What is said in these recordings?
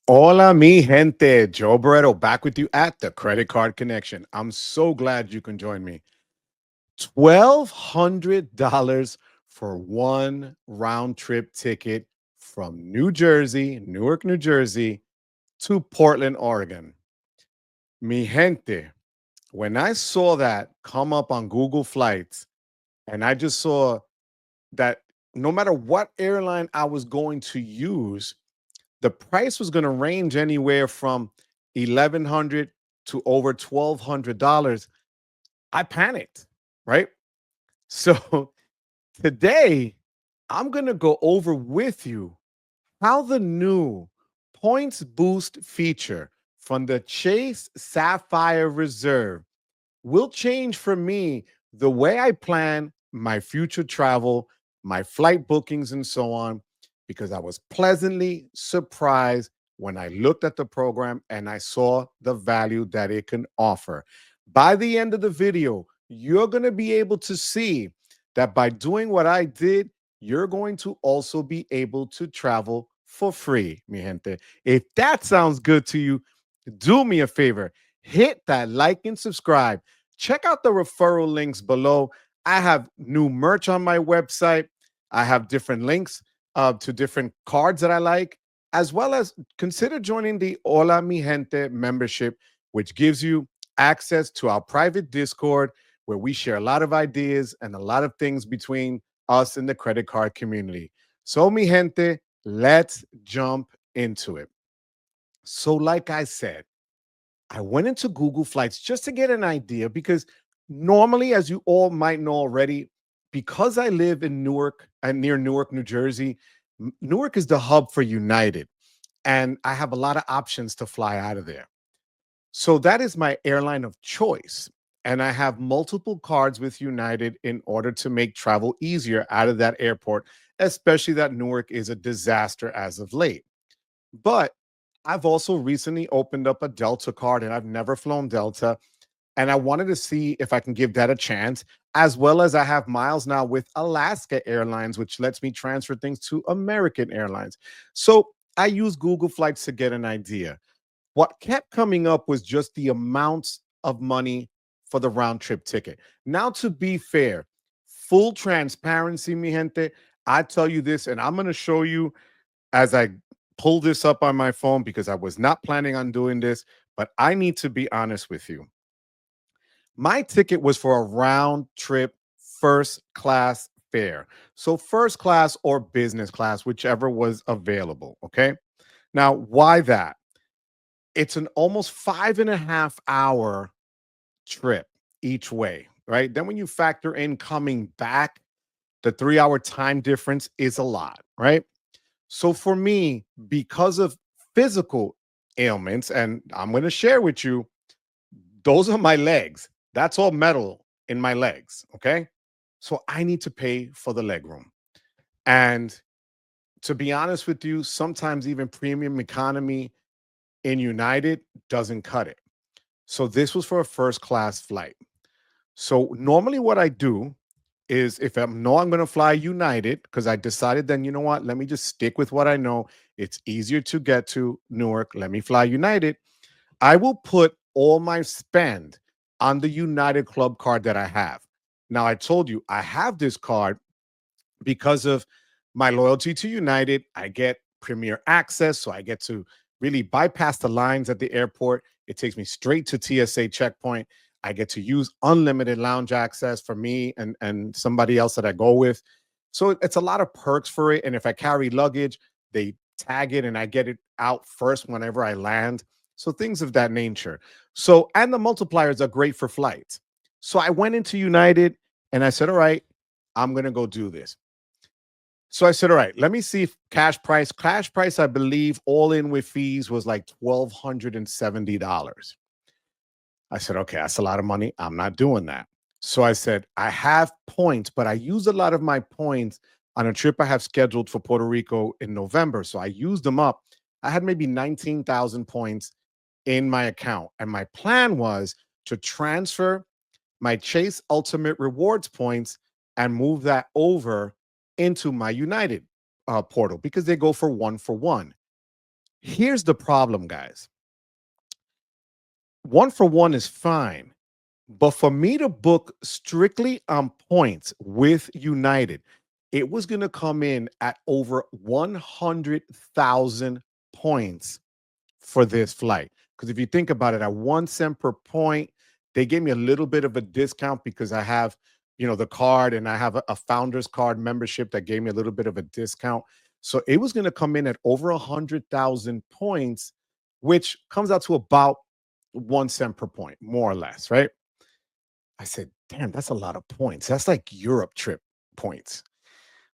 Hola, mi gente. Joe Barreto back with you at the Credit Card Connection. I'm so glad you can join me. $1,200 for one round trip ticket from New Jersey, Newark, New Jersey to Portland, Oregon. Mi gente, when I saw that come up on Google Flights and I just saw that no matter what airline I was going to use, the price was going to range anywhere from 1,100 to over $1,200. I panicked, right? So today I'm going to go over with you how the new points boost feature from the Chase Sapphire Reserve will change for me the way I plan my future travel, my flight bookings, and so on, because I was pleasantly surprised when I looked at the program and I saw the value that it can offer. By the end of the video, you're going to be able to see that by doing what I did, you're going to also be able to travel for free, mi gente. If that sounds good to you, do me a favor, hit that like and subscribe. Check out the referral links below. I have new merch on my website. I have different links to different cards that I like, as well as consider joining the Hola Mi Gente membership, which gives you access to our private Discord where we share a lot of ideas and a lot of things between us and the credit card community. So, mi gente, let's jump into it. So, like I said, I went into Google Flights just to get an idea because normally, as you all might know already, because I live in Newark and near Newark, New Jersey, Newark is the hub for United, and I have a lot of options to fly out of there. So that is my airline of choice. And I have multiple cards with United in order to make travel easier out of that airport, especially that Newark is a disaster as of late. But I've also recently opened up a Delta card and I've never flown Delta. And I wanted to see if I can give that a chance, as well as I have miles now with Alaska Airlines, which lets me transfer things to American Airlines. So I use Google Flights to get an idea. What kept coming up was just the amounts of money for the round trip ticket. Now, to be fair, full transparency, mi gente, I tell you this, and I'm going to show you as I pull this up on my phone because I was not planning on doing this, but I need to be honest with you. My ticket was for a round trip first class fare. So, first class or business class, whichever was available. Okay. Now, why that? It's an almost 5.5 hour trip each way, right? Then, when you factor in coming back, the 3 hour time difference is a lot, right? So for me, because of physical ailments, and I'm going to share with you, those are my legs. That's all metal in my legs. Okay. So I need to pay for the leg room. And to be honest with you, sometimes even premium economy in United doesn't cut it. So this was for a first class flight. So normally what I do is if I know I'm going to fly United, because I decided then, you know what, let me just stick with what I know. It's easier to get to Newark. Let me fly United. I will put all my spend on the United Club card that I have. Now, I told you I have this card because of my loyalty to United. I get premier access, so I get to really bypass the lines at the airport. It takes me straight to TSA checkpoint. I get to use unlimited lounge access for me and somebody else that I go with. So it's a lot of perks for it. And if I carry luggage, they tag it and I get it out first whenever I land. So things of that nature. So, and the multipliers are great for flights. So I went into United and I said, all right, I'm going to go do this. So I said, all right, let me see if cash price. Cash price, I believe, all in with fees was like $1,270. I said, okay, that's a lot of money. I'm not doing that. So I said, I have points, but I used a lot of my points on a trip I have scheduled for Puerto Rico in November. So I used them up. I had maybe 19,000 points in my account. And my plan was to transfer my Chase Ultimate Rewards points and move that over into my United portal because they go for one for one. Here's the problem, guys. One for one is fine. But for me to book strictly on points with United, it was going to come in at over 100,000 points for this flight. Because if you think about it, at 1 cent per point, they gave me a little bit of a discount because I have, the card, and I have a founder's card membership that gave me a little bit of a discount. So it was going to come in at over 100,000 points, which comes out to about 1 cent per point, more or less, right? I said, damn, that's a lot of points. That's like Europe trip points.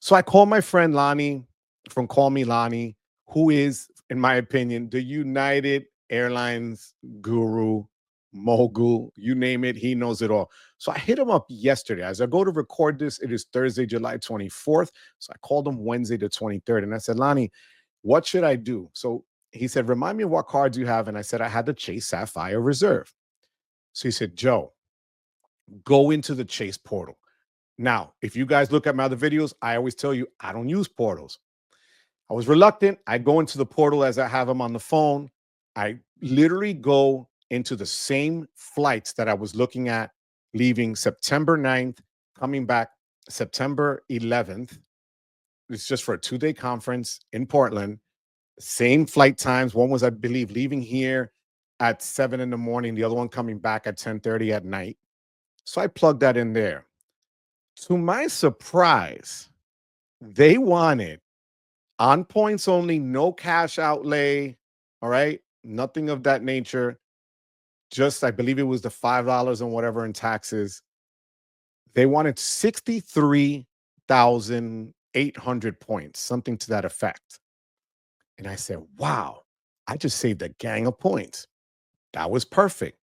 So I called my friend Lonnie from Call Me Lonnie, who is, in my opinion, the United Airlines guru, mogul, you name it, he knows it all. So I hit him up yesterday. As I go to record this, it is Thursday, July 24th. So I called him Wednesday, the 23rd, and I said, Lonnie, what should I do? So he said, remind me what cards you have. And I said, I had the Chase Sapphire Reserve. So he said, Joe, go into the Chase portal. Now, if you guys look at my other videos, I always tell you I don't use portals. I was reluctant. I go into the portal as I have them on the phone. I literally go into the same flights that I was looking at leaving September 9th, coming back September 11th. It's just for a 2-day conference in Portland. Same flight times. One was, I believe, leaving here at 7 in the morning, the other one coming back at 10:30 at night. So I plugged that in there. To my surprise, they wanted on points only, no cash outlay. All right. Nothing of that nature. Just, I believe it was the $5 and whatever in taxes. They wanted 63,800 points, something to that effect. And I said, wow, I just saved a gang of points. That was perfect.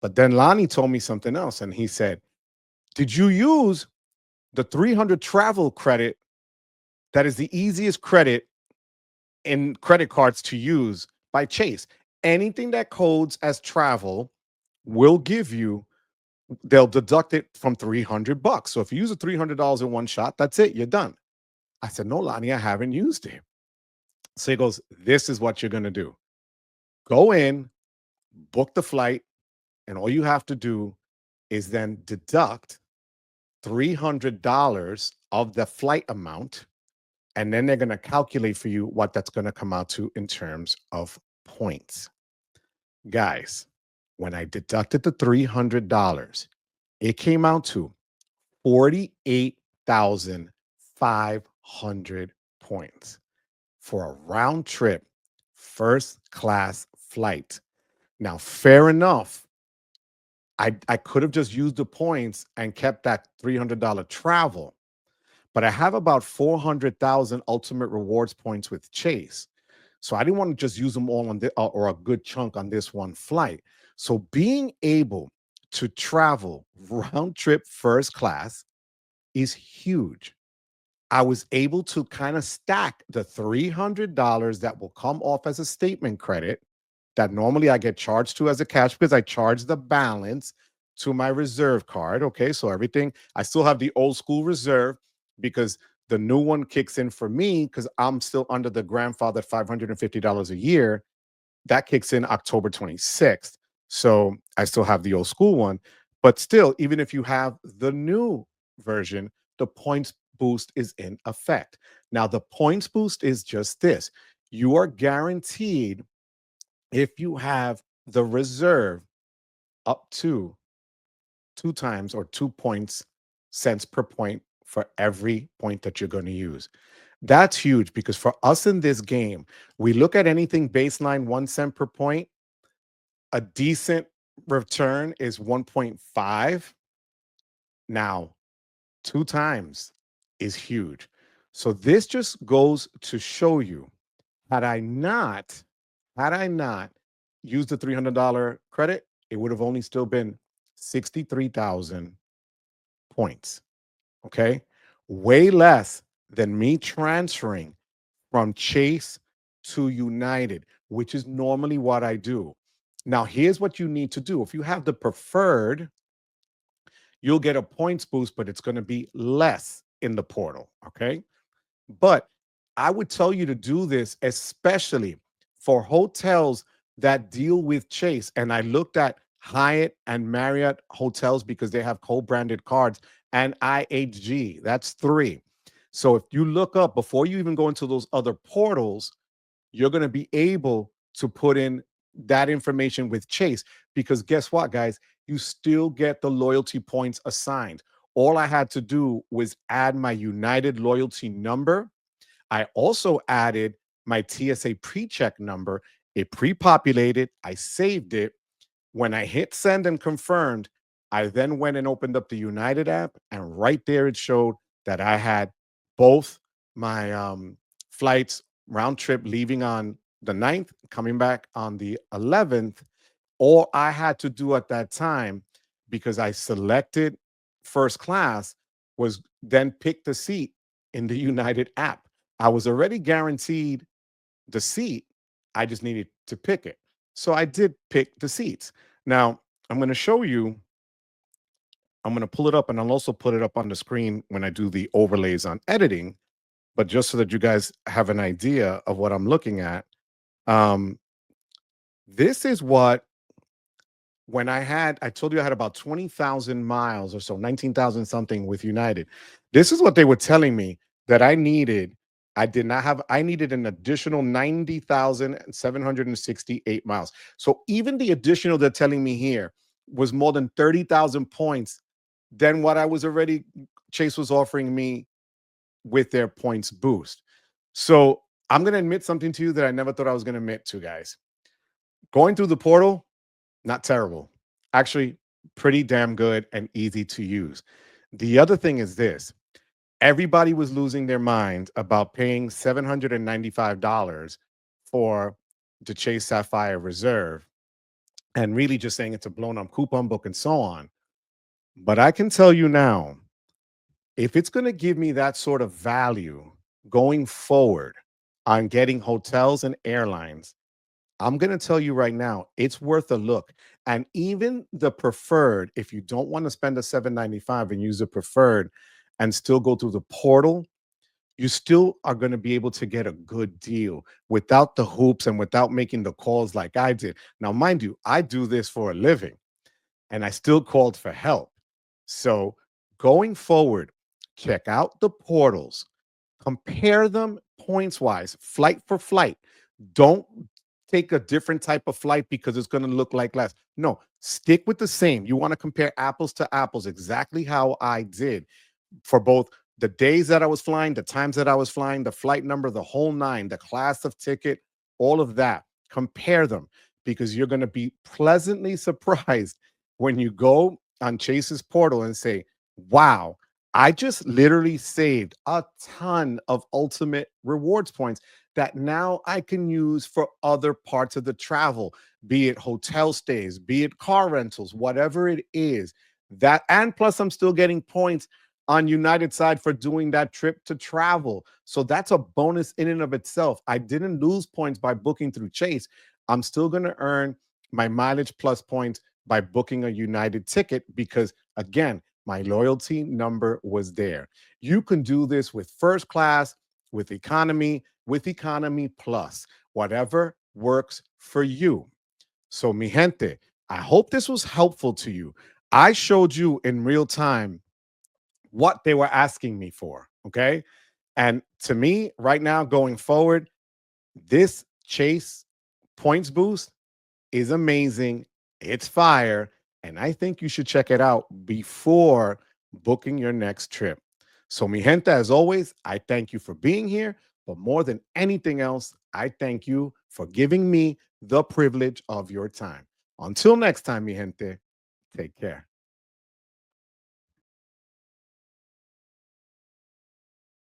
But then Lonnie told me something else. And he said, did you use the 300 travel credit? That is the easiest credit in credit cards to use by Chase. Anything that codes as travel will give you, they'll deduct it from 300 bucks. So if you use a $300 in one shot, that's it, you're done. I said, no, Lonnie, I haven't used it. So he goes, this is what you're going to do. Go in, book the flight, and all you have to do is then deduct $300 of the flight amount. And then they're going to calculate for you what that's going to come out to in terms of points. Guys, when I deducted the $300, it came out to 48,500 points for a round trip first class flight. Now, fair enough. I could have just used the points and kept that $300 travel, but I have about 400,000 ultimate rewards points with Chase. So I didn't want to just use them all on or a good chunk on this one flight. So being able to travel round trip first class is huge. I was able to kind of stack the $300 that will come off as a statement credit that normally I get charged to as a cash because I charge the balance to my reserve card. Okay. So everything, I still have the old school reserve because the new one kicks in for me because I'm still under the grandfather $550 a year. That kicks in October 26th. So I still have the old school one. But still, even if you have the new version, the points boost is in effect. Now, the points boost is just this: you are guaranteed, if you have the reserve, up to 2 times or 2 points cents per point for every point that you're going to use. That's huge because for us in this game, we look at anything baseline 1 cent per point. A decent return is 1.5. Now, 2 times is huge. So this just goes to show you, had I not, had I not used the $300 credit, it would have only still been 63,000 points. Okay. Way less than me transferring from Chase to United, which is normally what I do. Now, here's what you need to do. If you have the preferred, you'll get a points boost, but it's going to be less in the portal. Okay. But I would tell you to do this, especially for hotels that deal with Chase, and I looked at Hyatt and Marriott hotels because they have co-branded cards, and IHG. That's three. So if you look up before you even go into those other portals, you're going to be able to put in that information with Chase, because guess what, guys? You still get the loyalty points assigned. All I had to do was add my United loyalty number. I also added my TSA pre-check number. It pre-populated. I saved it. When I hit send and confirmed, I then went and opened up the United app, and right there it showed that I had both my flights round trip leaving on the 9th, coming back on the 11th. All I had to do at that time, because I selected first class, was then pick the seat in the United app. I was already guaranteed the seat. I just needed to pick it. So I did pick the seats. Now, I'm going to show you, I'm going to pull it up, and I'll also put it up on the screen when I do the overlays on editing, but just so that you guys have an idea of what I'm looking at. Um, this is what, when I told you I had about 20,000 miles or so, 19,000 something with United. This is what they were telling me that I needed. I did not have, I needed an additional 90,768 miles. So even the additional they're telling me here was more than 30,000 points than what I was already, Chase was offering me with their points boost. So I'm going to admit something to you that I never thought I was going to admit to, guys. Going through the portal, not terrible. Actually, pretty damn good and easy to use. The other thing is this: everybody was losing their mind about paying $795 for the Chase Sapphire Reserve and really just saying it's a blown up coupon book and so on. But I can tell you now, if it's going to give me that sort of value going forward on getting hotels and airlines, I'm going to tell you right now, it's worth a look. And even the preferred, if you don't want to spend the 795 and use the preferred and still go through the portal, you still are going to be able to get a good deal without the hoops and without making the calls like I did. Now, mind you, I do this for a living and I still called for help. So going forward, check out the portals, compare them points wise, flight for flight. Don't take a different type of flight because it's going to look like less. No, stick with the same. You want to compare apples to apples, exactly how I did for both the days that I was flying, the times that I was flying, the flight number, the whole nine, the class of ticket, all of that. Compare them, because you're going to be pleasantly surprised when you go on Chase's portal and say, wow, I just literally saved a ton of ultimate rewards points that now I can use for other parts of the travel, be it hotel stays, be it car rentals, whatever it is. That, and plus I'm still getting points on United side for doing that trip to travel. So that's a bonus in and of itself. I didn't lose points by booking through Chase. I'm still going to earn my mileage plus points by booking a United ticket because, again, my loyalty number was there. You can do this with first class, with economy plus, whatever works for you. So, mi gente, I hope this was helpful to you. I showed you in real time what they were asking me for. Okay. And to me, right now, going forward, this Chase points boost is amazing. It's fire. And I think you should check it out before booking your next trip. So, mi gente, as always, I thank you for being here. But more than anything else, I thank you for giving me the privilege of your time. Until next time, mi gente, take care.